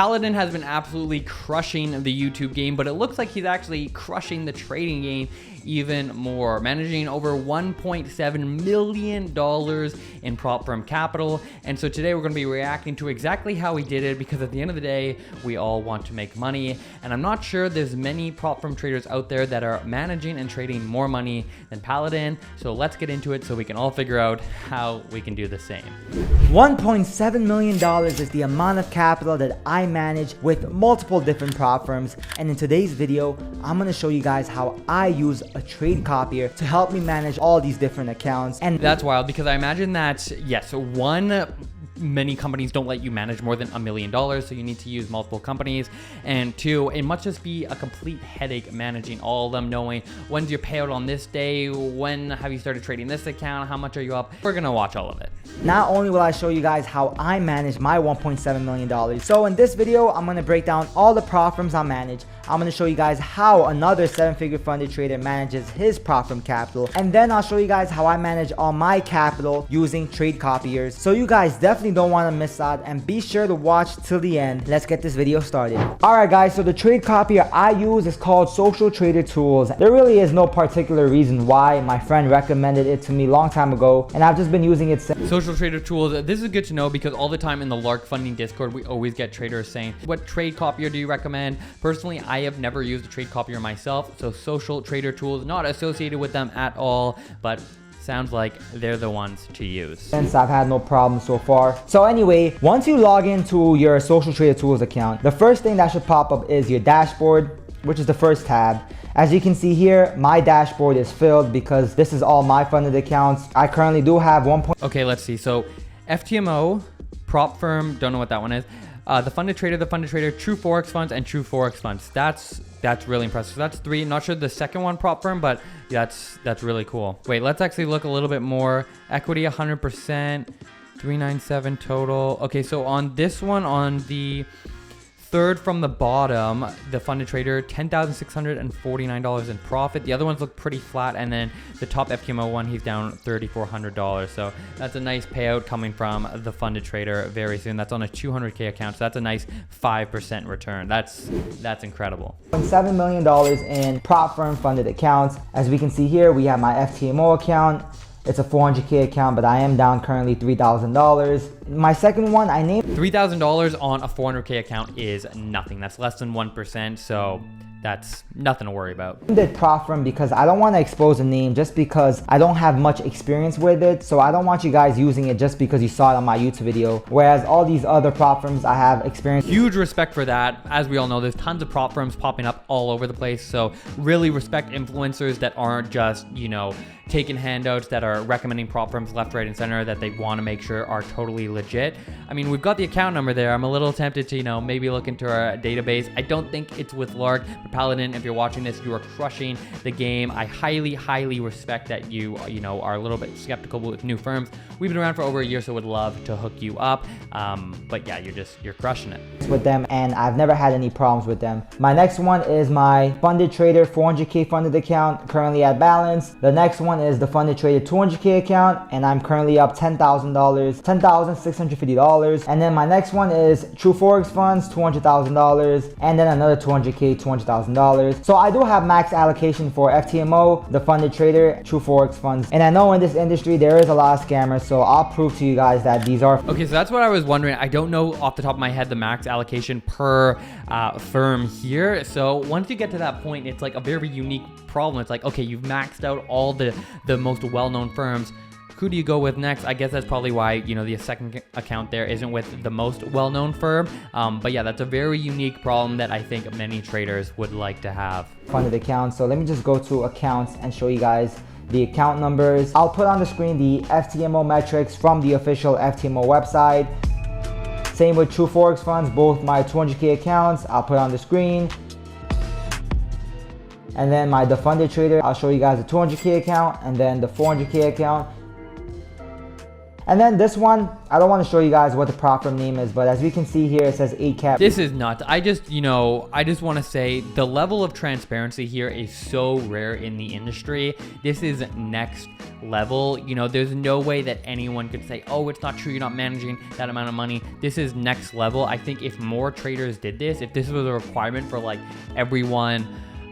Paladin has been absolutely crushing the YouTube game, but it looks like he's actually crushing the trading game even more, managing over $1.7 million in prop firm capital. And so today we're going to be reacting to exactly how he did it, because at the end of the day, we all want to make money. And I'm not sure there's many prop firm traders out there that are managing and trading more money than Paladin. So let's get into it so we can all figure out how we can do the same. $1.7 million is the amount of capital that I manage with multiple different prop firms. And in today's video, I'm going to show you guys how I use a trade copier to help me manage all these different accounts. And that's wild, because I imagine that, yes, many companies don't let you manage more than $1 million, so you need to use multiple companies. And two, it must just be a complete headache managing all of them, knowing when's your payout on this day, when have you started trading this account, how much are you up. We're gonna watch all of it. Not only will I show you guys how I manage my $1.7 million, so in this video, I'm gonna break down all the prop firms I manage. I'm going to show you guys how another 7-figure funded trader manages his prop firm capital. And then I'll show you guys how I manage all my capital using trade copiers. So you guys definitely don't want to miss out, and be sure to watch till the end. Let's get this video started. Alright guys, so the trade copier I use is called Social Trader Tools. There really is no particular reason why. My friend recommended it to me a long time ago, and I've just been using it since. Social Trader Tools, this is good to know, because all the time in the Lark Funding Discord, we always get traders saying, what trade copier do you recommend? Personally, I have never used a trade copier myself, so Social Trader Tools, not associated with them at all, but sounds like they're the ones to use. Since I've had no problems so far. So anyway, once you log into your Social Trader Tools account, the first thing that should pop up is your dashboard, which is the first tab. As you can see here, my dashboard is filled because this is all my funded accounts. I currently do have Okay, let's see. So FTMO, prop firm, don't know what that one is. The funded trader, true forex funds, and true forex funds. That's really impressive. So that's 3. Not sure the second one, prop firm, but that's really cool. Wait, let's actually look a little bit more. Equity 100%, 397 total. Okay, so on this one, on the third from the bottom, the funded trader, $10,649 in profit. The other ones look pretty flat, and then the top FTMO one, he's down $3,400. So that's a nice payout coming from the funded trader very soon. That's on a 200K account, so that's a nice 5% return. That's incredible. $7 million in prop firm funded accounts. As we can see here, we have my FTMO account. It's a 400K account, but I am down currently $3,000. My second one, I named $3,000 on a 400K account is nothing. That's less than 1%, so that's nothing to worry about. I did prop firm because I don't want to expose a name just because I don't have much experience with it. So I don't want you guys using it just because you saw it on my YouTube video. Whereas all these other prop firms, I have experience. Huge respect for that. As we all know, there's tons of prop firms popping up all over the place. So really respect influencers that aren't just, taking handouts, that are recommending prop firms left, right, and center, that they want to make sure are totally legit. I mean, we've got the account number there. I'm a little tempted to, maybe look into our database. I don't think it's with Lark, but Paladin, if you're watching this, you are crushing the game. I highly respect that you are a little bit skeptical with new firms. We've been around for over a year, so would love to hook you up. But yeah, you're crushing it with them, and I've never had any problems with them. My next one is my funded trader 400K funded account, currently at balance. The next one is the funded trader 200K account, and I'm currently up $10,000, $10,650. And then my next one is true forex funds, $200,000, and then another 200K, $200,000. So I do have max allocation for FTMO, the funded trader, true forex funds. And I know in this industry there is a lot of scammers, so I'll prove to you guys that these are. Okay, so that's what I was wondering. I don't know off the top of my head the max allocation per firm here. So once you get to that point, it's like a very unique problem. It's like, okay, you've maxed out all the most well-known firms. Who do you go with next? I guess that's probably why, the second account there isn't with the most well-known firm. But yeah, that's a very unique problem that I think many traders would like to have. Funded accounts. So let me just go to accounts and show you guys the account numbers. I'll put on the screen the FTMO metrics from the official FTMO website. Same with true forex funds, both my 200K accounts, I'll put on the screen. And then the funded trader, I'll show you guys the 200K account and then the 400K account. And then this one, I don't want to show you guys what the prop firm name is, but as we can see here, it says 8cap. This is nuts. I just want to say the level of transparency here is so rare in the industry. This is next level. You know, there's no way that anyone could say, oh, it's not true, you're not managing that amount of money. This is next level. I think if more traders did this, if this was a requirement for like everyone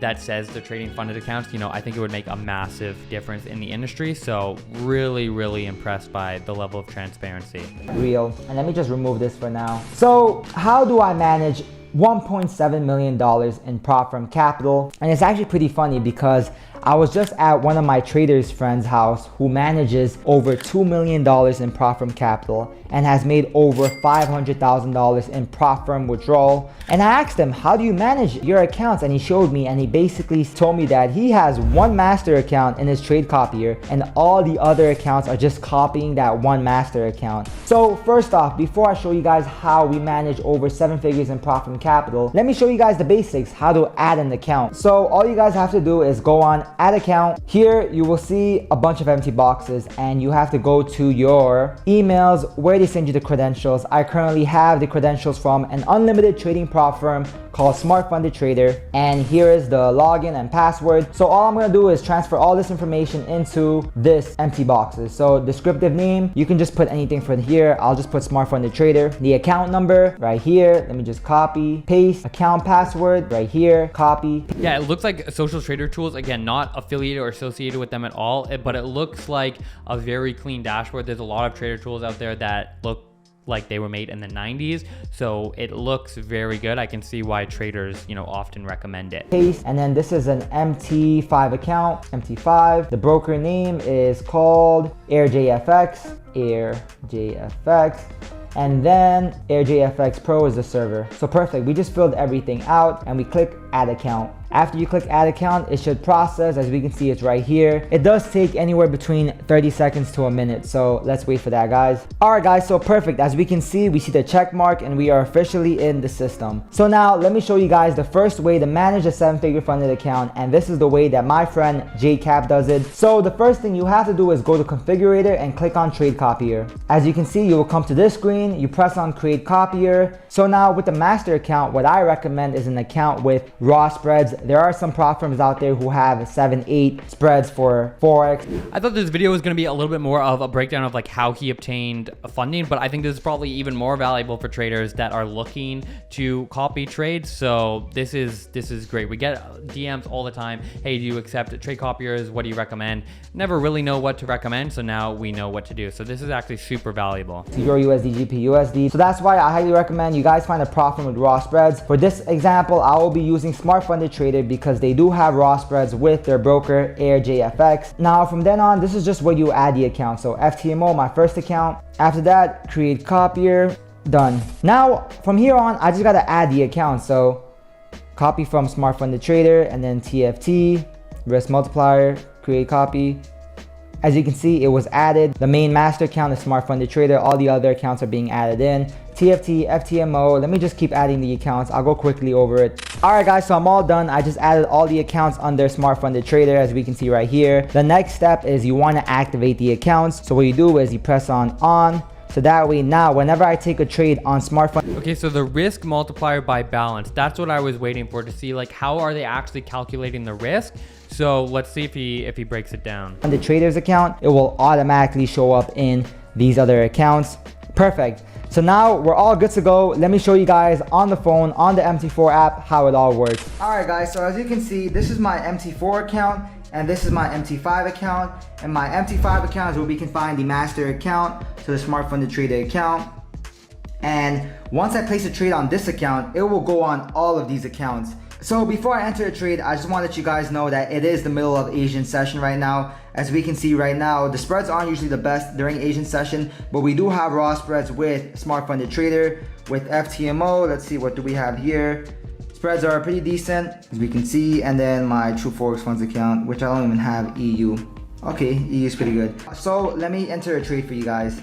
that says they're trading funded accounts, you know, I think it would make a massive difference in the industry. So really, really impressed by the level of transparency. Real. And let me just remove this for now. So how do I manage $1.7 million in prop firm capital? And it's actually pretty funny because I was just at one of my traders' friend's house who manages over $2 million in prop firm capital and has made over $500,000 in prop firm withdrawal. And I asked him, how do you manage your accounts? And he showed me, and he basically told me that he has one master account in his trade copier and all the other accounts are just copying that one master account. So first off, before I show you guys how we manage over 7 figures in prop firm capital, let me show you guys the basics, how to add an account. So all you guys have to do is go on add account. Here you will see a bunch of empty boxes and you have to go to your emails where they send you the credentials. I currently have the credentials from an unlimited trading prop firm called Smart Funded Trader, and here is the login and password. So all I'm gonna do is transfer all this information into this empty boxes. So descriptive name, you can just put anything from here. I'll just put Smart Funded Trader. The account number right here, let me just copy, paste, account password right here, copy. Yeah, it looks like Social Trader Tools, again, not affiliated or associated with them at all, but it looks like a very clean dashboard. There's a lot of trader tools out there that look like they were made in the 90s, so it looks very good. I can see why traders, you know, often recommend it. Paste, and then this is an MT5 account, MT5. The broker name is called AirJFX, and then AirJFX Pro is the server. So perfect, we just filled everything out and we click add account. After you click add account, it should process. As we can see, it's right here. It does take anywhere between 30 seconds to a minute. So let's wait for that, guys. All right, guys, so perfect. As we can see, we see the check mark and we are officially in the system. So now let me show you guys the first way to manage a 7-figure funded account. And this is the way that my friend JCap does it. So the first thing you have to do is go to configurator and click on trade copier. As you can see, you will come to this screen. You press on create copier. So now with the master account, what I recommend is an account with raw spreads. There are some prop firms out there who have 7, 8 spreads for Forex. I thought this video was going to be a little bit more of a breakdown of like how he obtained funding, but I think this is probably even more valuable for traders that are looking to copy trades. So this is great. We get DMs all the time. Hey, do you accept trade copiers? What do you recommend? Never really know what to recommend, so now we know what to do. So this is actually super valuable. Euro USD, GP USD. So that's why I highly recommend you guys find a prop firm with raw spreads. For this example, I will be using Smart Funded Trader because they do have raw spreads with their broker AirJFX. Now from then on, this is just where you add the account. So FTMO, my first account. After that, create copier, done. Now from here on, I just gotta add the account. So copy from Smart Funded Trader and then TFT, risk multiplier, create copy. As you can see, it was added. The main master account is Smart Funded Trader. All the other accounts are being added in. TFT, FTMO, let me just keep adding the accounts. I'll go quickly over it. All right, guys, so I'm all done. I just added all the accounts under Smart Funded Trader, as we can see right here. The next step is you want to activate the accounts. So what you do is you press on. So that way now, whenever I take a trade on Smart Funded. Okay, so the risk multiplier by balance, that's what I was waiting for, to see like how are they actually calculating the risk. So let's see if he breaks it down. On the trader's account, it will automatically show up in these other accounts. Perfect. So now we're all good to go. Let me show you guys on the phone, on the MT4 app, how it all works. All right, guys, so as you can see, this is my MT4 account and this is my MT5 account. And my MT5 account is where we can find the master account, so the Smart Funded Trader account. And once I place a trade on this account, it will go on all of these accounts. So before I enter a trade, I just want to let you guys know that it is the middle of Asian session right now. As we can see right now, the spreads aren't usually the best during Asian session, but we do have raw spreads with Smart Funded Trader, with FTMO. Let's see, what do we have here? Spreads are pretty decent, as we can see, and then my True Forex Funds account, which I don't even have EU. Okay, EU is pretty good. So let me enter a trade for you guys.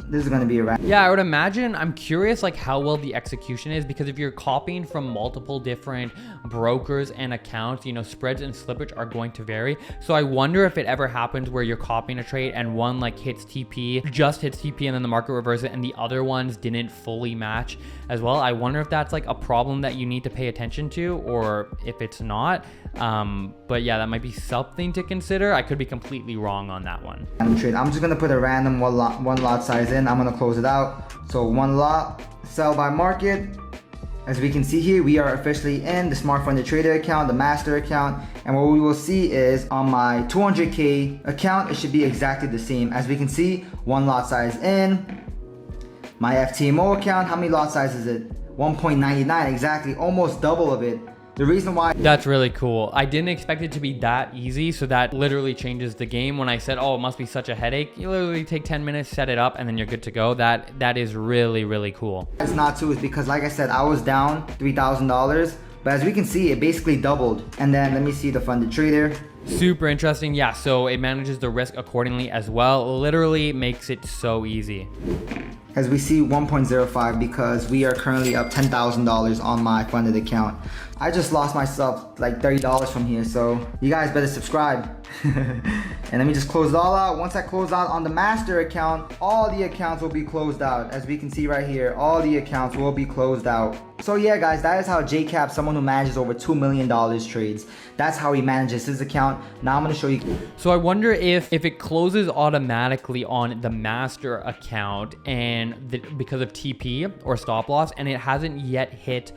This is gonna be a wrap. Yeah, I would imagine. I'm curious like how well the execution is, because if you're copying from multiple different brokers and accounts, you know, spreads and slippage are going to vary. So I wonder if it ever happens where you're copying a trade and one like hits TP, just hits TP, and then the market reverses it and the other ones didn't fully match as well. I wonder if that's like a problem that you need to pay attention to, or if it's not. But yeah, that might be something to consider. I could be completely wrong on that one. I'm just gonna put a random one lot size in. I'm gonna close it out. So one lot, sell by market. As we can see here, we are officially in the Smart Funded Trader account, the master account. And what we will see is on my 200K account, it should be exactly the same. As we can see, one lot size in. My FTMO account, how many lot size is it? 1.99, exactly, almost double of it. The reason why... That's really cool. I didn't expect it to be that easy, so that literally changes the game. When I said, oh, it must be such a headache, you literally take 10 minutes, set it up, and then you're good to go. That is really, really cool. It's not too, is because like I said, I was down $3,000, but as we can see, it basically doubled. And then let me see the funded trader. Super interesting. Yeah, so it manages the risk accordingly as well. Literally makes it so easy. As we see, 1.05 because we are currently up $10,000 on my funded account. I just lost myself like $30 from here, so you guys better subscribe. And let me just close it all out. Once I close out on the master account, all the accounts will be closed out. As we can see right here, all the accounts will be closed out. So yeah guys, that is how JCap, someone who manages over $2 million trades, that's how he manages his account. Now I'm going to show you. So I wonder if it closes automatically on the master account and because of TP or stop loss, and it hasn't yet hit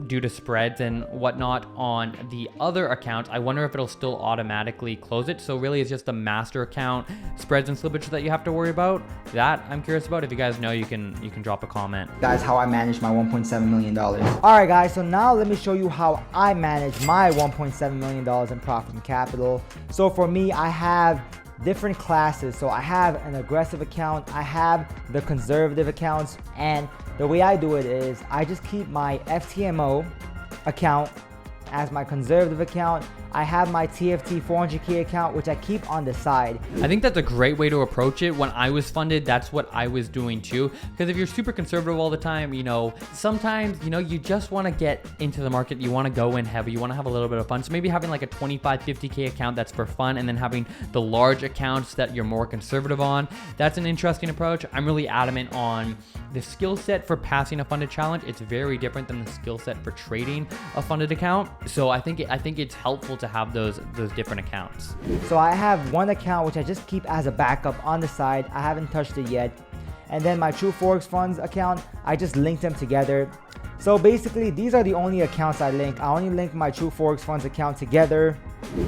due to spreads and whatnot on the other accounts. I wonder if it'll still automatically close it. So really it's just the master account spreads and slippage that you have to worry about. That I'm curious about. If you guys know, you can drop a comment. Guys, how I manage my $1.7 million. Alright guys, so now let me show you how I manage my $1.7 million in profit and capital. So for me, I have different classes. So I have an aggressive account, I have the conservative accounts, and the way I do it is I just keep my FTMO account as my conservative account. I have my TFT 400K account, which I keep on the side. I think that's a great way to approach it. When I was funded, that's what I was doing too. Because if you're super conservative all the time, you know, sometimes, you know, you just want to get into the market. You want to go in heavy. You want to have a little bit of fun. So maybe having like a 25, 50K account that's for fun, and then having the large accounts that you're more conservative on. That's an interesting approach. I'm really adamant on the skill set for passing a funded challenge. It's very different than the skill set for trading a funded account. So I think it's helpful to have those different accounts. So I have one account which I just keep as a backup on the side. I haven't touched it yet. And then my True Forex Funds account, I just linked them together. So basically, these are the only accounts I link. I only link my True Forex Funds account together.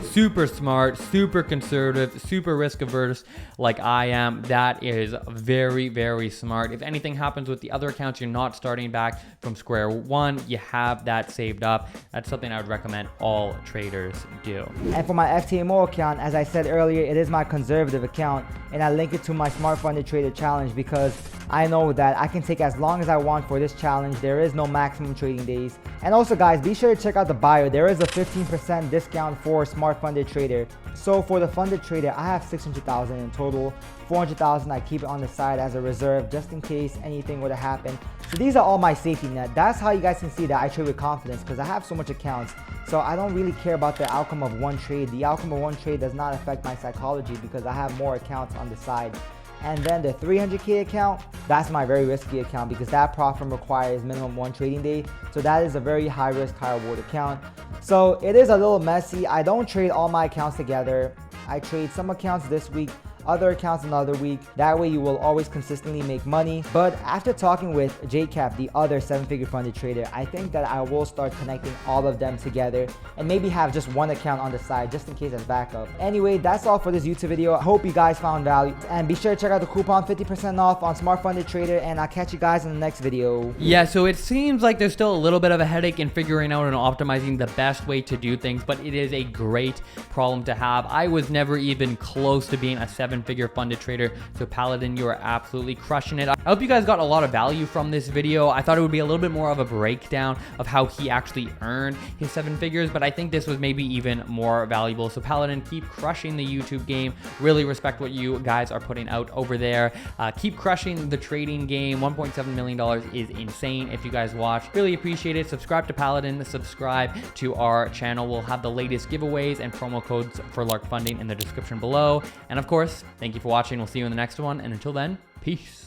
Super smart, super conservative, super risk averse like I am. That is very, very smart. If anything happens with the other accounts, you're not starting back from square one. You have that saved up. That's something I would recommend all traders do. And for my FTMO account, as I said earlier, it is my conservative account, and I link it to my Smart Funded Trader challenge because I know that I can take as long as I want for this challenge. There is no maximum trading days. And also guys, be sure to check out the bio. There is a 15% discount for Smart Funded Trader. So for the funded trader, I have 600,000 in total. 400,000 I keep it on the side as a reserve just in case anything were to happen. So these are all my safety net. That's how you guys can see that I trade with confidence, because I have so much accounts. So I don't really care about the outcome of one trade. The outcome of one trade does not affect my psychology because I have more accounts on the side. And then the 300K account, that's my very risky account because that prop firm requires minimum one trading day. So that is a very high risk, high reward account. So it is a little messy. I don't trade all my accounts together. I trade some accounts this week, other accounts another week. That way you will always consistently make money. But after talking with JCap, the other 7-figure funded trader, I think that I will start connecting all of them together and maybe have just one account on the side just in case as backup. Anyway, that's all for this YouTube video. I hope you guys found value, and be sure to check out the coupon 50% off on Smart Funded Trader, and I'll catch you guys in the next video. Yeah, so it seems like there's still a little bit of a headache in figuring out and optimizing the best way to do things, but it is a great problem to have. I was never even close to being a 7-figure funded trader. So Paladin, you are absolutely crushing it. I hope you guys got a lot of value from this video. I thought it would be a little bit more of a breakdown of how he actually earned his 7 figures, but I think this was maybe even more valuable. So Paladin, keep crushing the YouTube game. Really respect what you guys are putting out over there. Keep crushing the trading game. $1.7 million is insane. If you guys watch, really appreciate it. Subscribe to Paladin, subscribe to our channel. We'll have the latest giveaways and promo codes for Lark Funding in the description below. And of course, thank you for watching. We'll see you in the next one. And until then, peace.